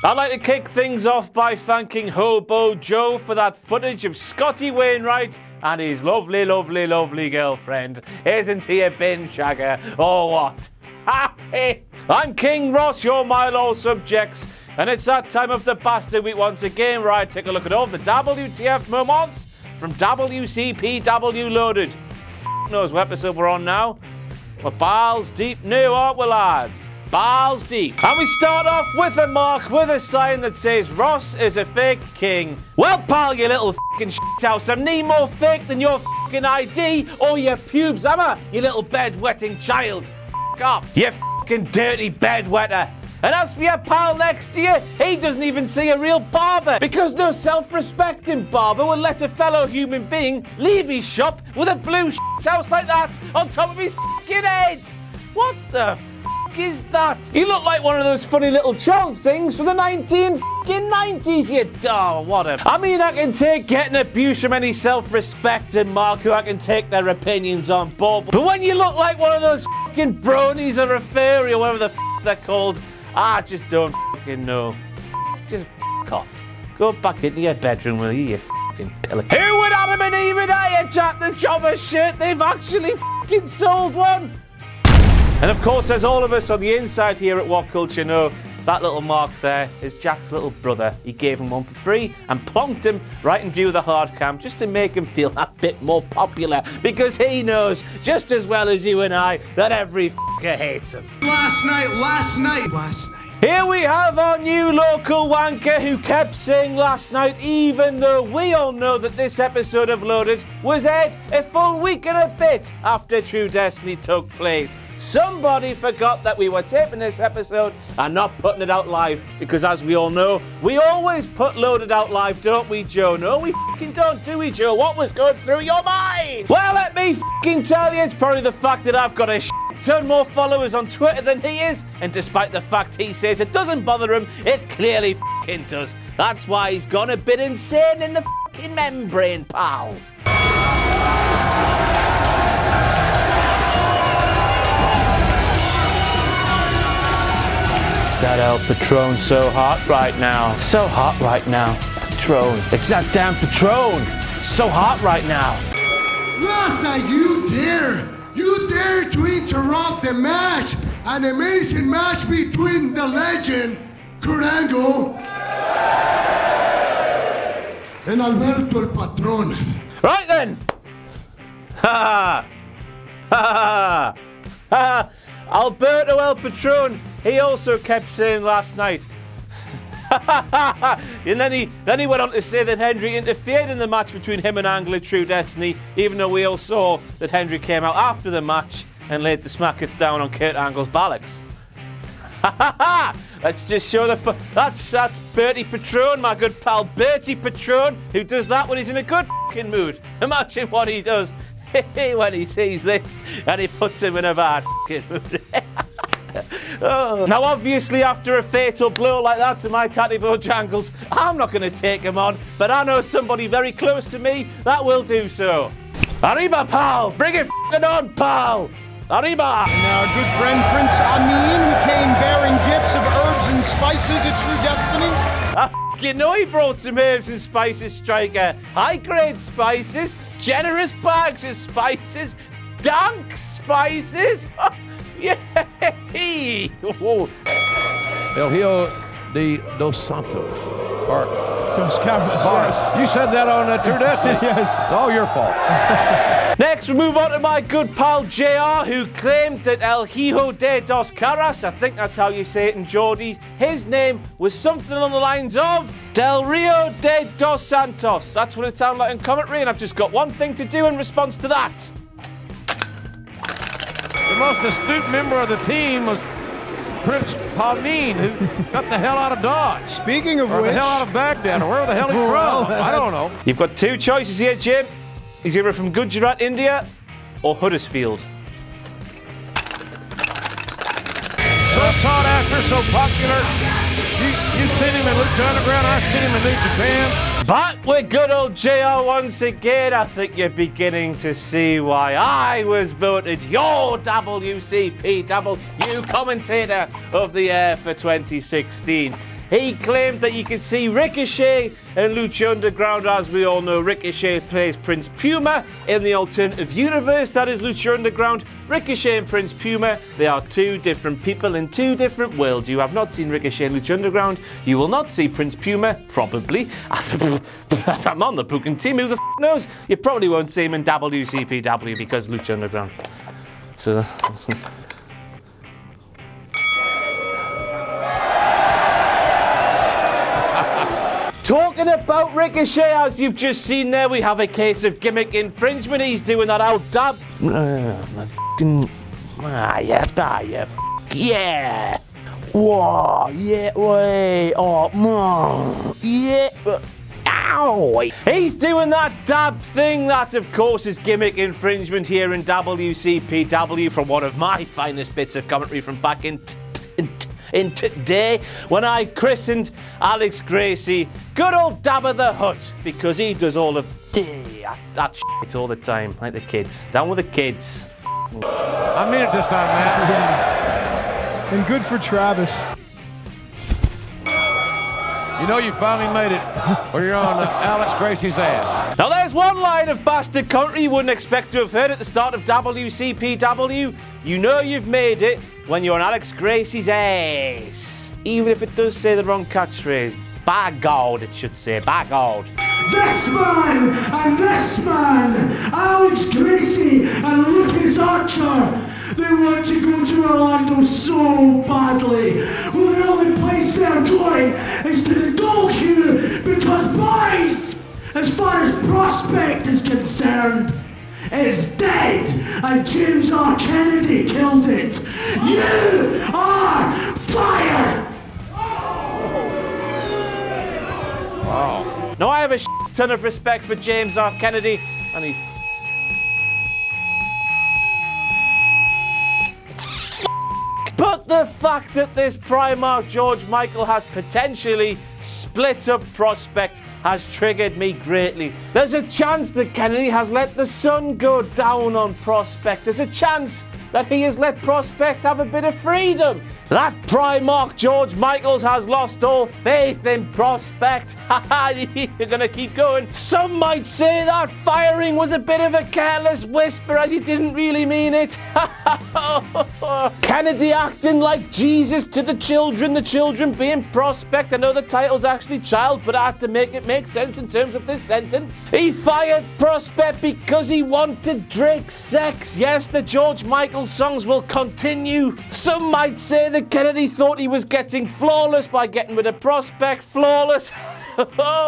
I'd like to kick things off by thanking Hobo Joe for that footage of Scotty Wainwright and his lovely, lovely, lovely girlfriend. Isn't he a bin shagger or what? I'm King Ross, your my law subjects, and it's that time of the bastard week once again where I take a look at all the WTF moments from WCPW loaded. Knows what episode we're on now. We're balls deep new, aren't we, lads? Balls deep. And we start off with a mark with a sign that says Ross is a fake king. Well, pal, you little fucking shithouse, I'm no more fake than your fucking ID or your pubes, am I? You little bed-wetting child. Fuck off, you fucking dirty bedwetter. And as for your pal next to you, he doesn't even see a real barber because no self-respecting barber will let a fellow human being leave his shop with a blue shithouse like that on top of his fucking head. What the is that? You look like one of those funny little child things from the 1990s, you whatever. I mean, I can take getting abuse from any self-respecting mark who I can take their opinions on board. But when you look like one of those fucking bronies or a fairy or whatever the they're called, I just don't fucking know. Just off. Go back into your bedroom, will you fucking pillow. Who would Adam and Eve and Jack the Jobber shirt? They've actually fucking sold one. And of course, as all of us on the inside here at What Culture know, that little mark there is Jack's little brother. He gave him one for free and plonked him right in view of the hard cam just to make him feel a bit more popular because he knows just as well as you and I that every f***er hates him. Last night. Here we have our new local wanker who kept saying last night, even though we all know that this episode of Loaded was aired a full week and a bit after True Destiny took place. Somebody forgot that we were taping this episode and not putting it out live because, as we all know, we always put Loaded out live, don't we, Joe? No, we fucking don't, do we, Joe? What was going through your mind? Well, let me fucking tell you, it's probably the fact that I've got a ton more followers on Twitter than he is, and despite the fact he says it doesn't bother him, it clearly fucking does. That's why he's gone a bit insane in the fucking membrane, pals. That El Patron so hot right now. So hot right now. Patron. It's that damn Patron. So hot right now. Last night you dare to interrupt the match. An amazing match between the legend, Kurt Angle, and Alberto El Patron. Right then. Ha ha. Ha ha. Alberto El Patron, he also kept saying last night. And then he went on to say that Hendry interfered in the match between him and Angle at True Destiny, even though we all saw that Hendry came out after the match and laid the smacketh down on Kurt Angle's bollocks. Let's just show the that's Bertie Patron, my good pal Bertie Patron, who does that when he's in a good fucking mood. Imagine what he does when he sees this and he puts him in a bad fucking mood. Oh. Now obviously after a fatal blow like that to my Tatty Bojangles, I'm not going to take him on, but I know somebody very close to me that will do so. Arriba, pal! Bring it fucking on, pal! Arriba! And our good friend Prince Amin, who came bearing gifts of herbs and spices at True Destiny. You know he brought some herbs and spices, Striker. High-grade spices, generous bags of spices, dank spices. Yeah. El Hijo de Dos Santos. Or Dos Cabras, yes. You said that on True Destiny. Yes. It's all your fault. Next, we move on to my good pal JR, who claimed that El Hijo de Dos Caras, I think that's how you say it in Geordie, his name was something along the lines of Del Rio de Dos Santos. That's what it sounded like in commentary, and I've just got one thing to do in response to that. The most astute member of the team was Prince Amin, who got the hell out of Dodge. Speaking of or which, the hell out of Baghdad, or where the hell he's from. I don't know. You've got two choices here, Jim. He's either from Gujarat, India, or Huddersfield. So sought after, so popular. You've seen him in Lucha Underground, I've seen him in New Japan. Back with good old JR once again. I think you're beginning to see why I was voted your WCPW commentator of the year for 2016. He claimed that you could see Ricochet and Lucha Underground. As we all know, Ricochet plays Prince Puma in the alternative universe that is Lucha Underground. Ricochet and Prince Puma, they are two different people in two different worlds. You have not seen Ricochet and Lucha Underground. You will not see Prince Puma, probably. I'm on the booking team, who the f knows? You probably won't see him in WCPW because Lucha Underground. So... Talking about Ricochet, as you've just seen there, we have a case of gimmick infringement. He's doing that out dab. Yeah. Whoa, yeah, wait, oh, yeah. Ow! He's doing that dab thing. That, of course, is gimmick infringement here in WCPW from one of my finest bits of commentary from back in today when I christened Alex Gracie good old Dabba the Hutt, because he does all of that shit all the time, like the kids. Down with the kids. I mean it this time, man. Yeah. And good for Travis. You know you finally made it, or you're on Alex Gracie's ass. Now there's one line of bastard country you wouldn't expect to have heard at the start of WCPW. You know you've made it when you're on Alex Gracie's ass. Even if it does say the wrong catchphrase. By God, it should say, by God. This man and this man, Alex Gracie and Lucas Archer, they want to go to Orlando so badly. Well, the only place they're going is to the Gold Queue, because, boys, as far as Prospect is concerned, it's dead, and James R. Kennedy killed it. You are fired! Wow. Now I have a ton of respect for James R. Kennedy, and he but the fact that this Primarch George Michael has potentially split up Prospect has triggered me greatly. There's a chance that Kennedy has let the sun go down on Prospect. There's a chance that he has let Prospect have a bit of freedom. That Primarch George Michaels has lost all faith in Prospect. You're gonna keep going. Some might say that firing was a bit of a careless whisper, as he didn't really mean it. Kennedy acting like Jesus to the children being Prospect. I know the title's actually child, but I have to make it make sense in terms of this sentence. He fired Prospect because he wanted Drake's sex. Yes, the George Michael songs will continue. Some might say that Kennedy thought he was getting flawless by getting rid of Prospect. Flawless.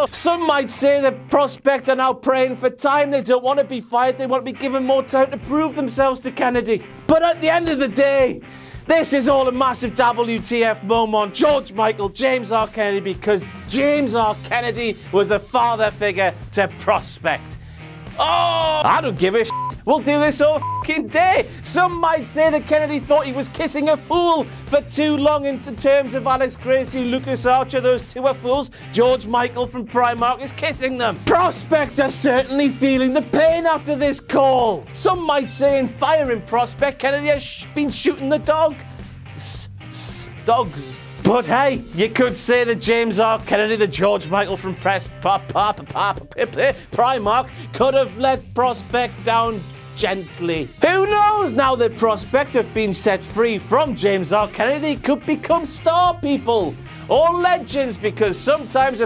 Some might say that Prospect are now praying for time. They don't want to be fired. They want to be given more time to prove themselves to Kennedy. But at the end of the day, this is all a massive WTF moment. George Michael, James R. Kennedy, because James R. Kennedy was a father figure to Prospect. Oh, I don't give a shit. We'll do this all fucking day. Some might say that Kennedy thought he was kissing a fool for too long in terms of Alex Gracie, Lucas Archer. Those two are fools. George Michael from Primark is kissing them. Prospect are certainly feeling the pain after this call. Some might say in firing Prospect, Kennedy has been shooting the dog. Dogs. But hey, you could say that James R. Kennedy, the George Michael from Primark, could have let Prospect down gently. Who knows? Now that Prospect have been set free from James R. Kennedy, they could become star people or legends, because sometimes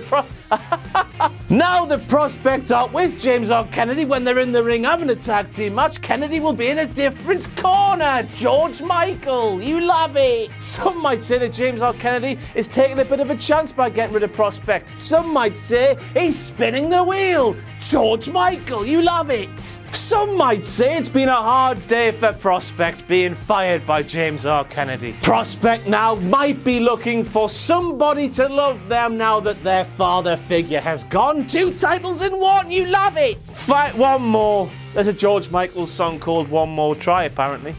now the Prospect are with James R. Kennedy when they're in the ring having a tag team match, Kennedy will be in a different corner. George Michael, you love it. Some might say that James R. Kennedy is taking a bit of a chance by getting rid of Prospect. Some might say he's spinning the wheel. George Michael, you love it. Some might say it's been a hard day for Prospect being fired by James R. Kennedy. Prospect now might be looking for somebody to love them now that their father figure has gone. 2 titles in 1, you love it. Fight one more. There's a George Michael song called One More Try, apparently.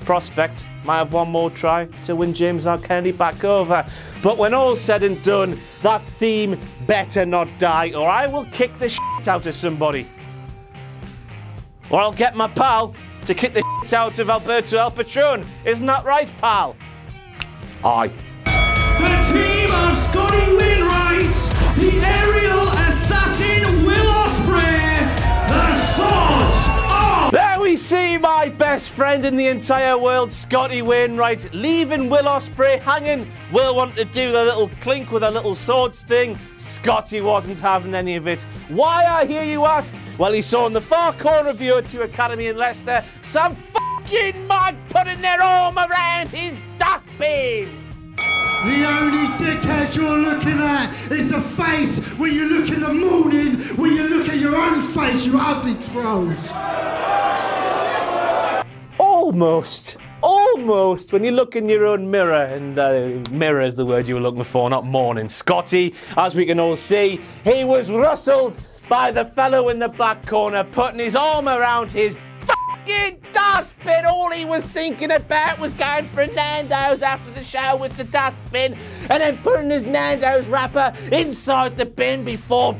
Prospect might have one more try to win James R. Kennedy back over. But when all's said and done, that theme better not die, or I will kick the shit out of somebody. Or I'll get my pal to kick the shit out of Alberto El Patron. Isn't that right, pal? Aye. The team of Scotty best friend in the entire world, Scotty Wainwright, leaving Will Ospreay hanging. Will wanted to do the little clink with a little swords thing. Scotty wasn't having any of it. Why, I hear you ask? Well, he saw in the far corner of the O2 Academy in Leicester some fucking mug putting their arm around his dustbin. The only dickhead you're looking at is the face when you look in the morning, when you look at your own face, you ugly trolls. Almost. When you look in your own mirror, and mirror is the word you were looking for, not morning. Scotty, as we can all see, he was rustled by the fellow in the back corner, putting his arm around his fucking dustbin. All he was thinking about was going for a Nando's after the show with the dustbin, and then putting his Nando's wrapper inside the bin before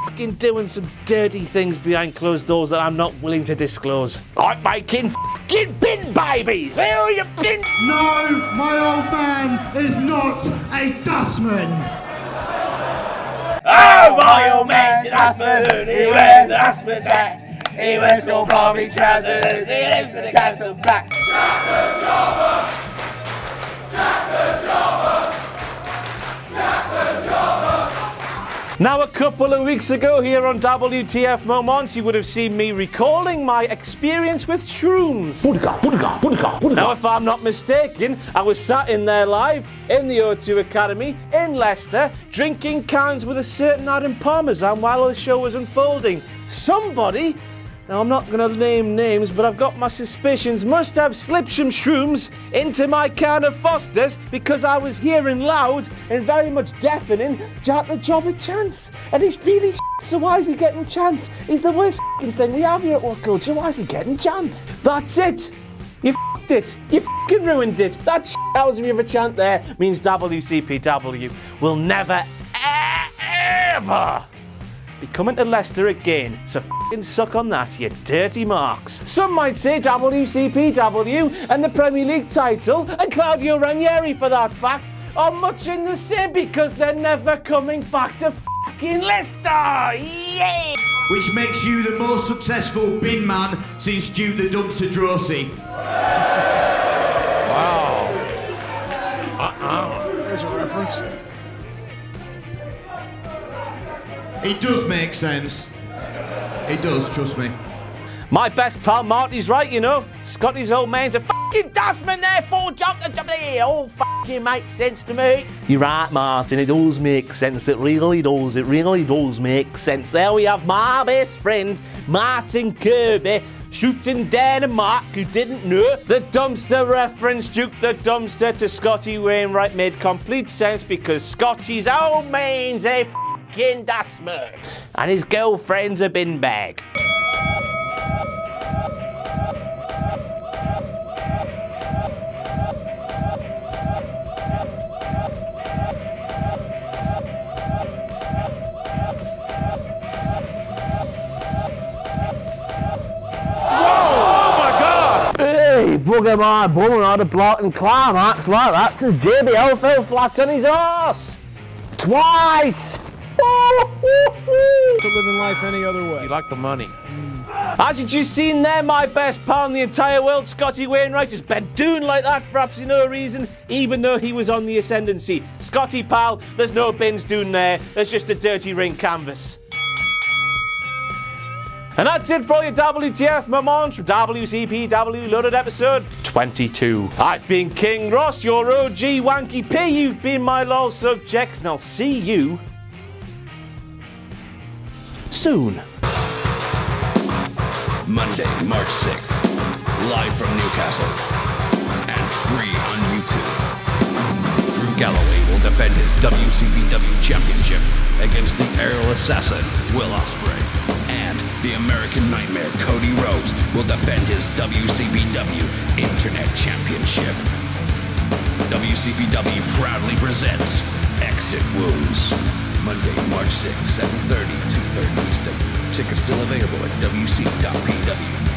fucking doing some dirty things behind closed doors that I'm not willing to disclose. Like making fucking bin babies! Where are you bin? No, my old man is not a dustman. Oh, my old man's a dustman. He wears a dustman's hat. He wears gold Barbie trousers. He lives in a castle black. Jack the Jobber! Jack the Jobber! Jack the Jobber! Now, a couple of weeks ago here on WTF Moments, you would have seen me recalling my experience with shrooms. Now, if I'm not mistaken, I was sat in there live in the O2 Academy in Leicester, drinking cans with a certain Adam Parmesan while the show was unfolding. Somebody, now I'm not going to name names, but I've got my suspicions, must have slipped some shrooms into my can of Foster's because I was hearing loud and very much deafening Jack the Jobber chants. And he's really so why is he getting chants? He's the worst thing we have here at What Culture. Why is he getting chants? That's it. You f***ed it. You f***ing ruined it. That hours of a chant there means WCPW will never, ever be coming to Leicester again, so f***ing suck on that, you dirty marks. Some might say WCPW and the Premier League title, and Claudio Ranieri for that fact, are much in the same because they're never coming back to f***ing Leicester! Yeah! Which makes you the most successful bin man since Duke the Dumpster Drosy. Wow. There's a reference. It does make sense. It does, trust me. My best pal Marty's right, you know. Scotty's old man's a fucking dustman, therefore it all fucking makes sense to me. You're right, Martin, it does make sense. It really does make sense. There we have my best friend, Martin Kirby, shooting down a Mark who didn't know. The dumpster reference, Duke the Dumpster to Scotty Wainwright, made complete sense because Scotty's old man's a fucking dustman and his girlfriend's a bin bag. Hey, bugger my bum and had a blocking climax like that to JBL fell flat on his arse. Twice! To living life any other way. You like the money. As you just seen there, my best pal in the entire world, Scotty Wainwright, just bent doing like that for absolutely no reason, even though he was on the ascendancy. Scotty, pal, there's no bins doing there, there's just a dirty ring canvas. And that's it for all your WTF moments from WCPW loaded episode 22. I've been King Ross, your OG Wanky P. You've been my lol subjects, and I'll see you soon. Monday, March 6th, live from Newcastle, and free on YouTube. Drew Galloway will defend his WCPW championship against the aerial assassin, Will Ospreay. And the American Nightmare, Cody Rhodes, will defend his WCPW Internet Championship. WCPW proudly presents Exit Wounds. Monday, March 6th, 7:30, 2:30 Eastern. Tickets still available at WC.PW.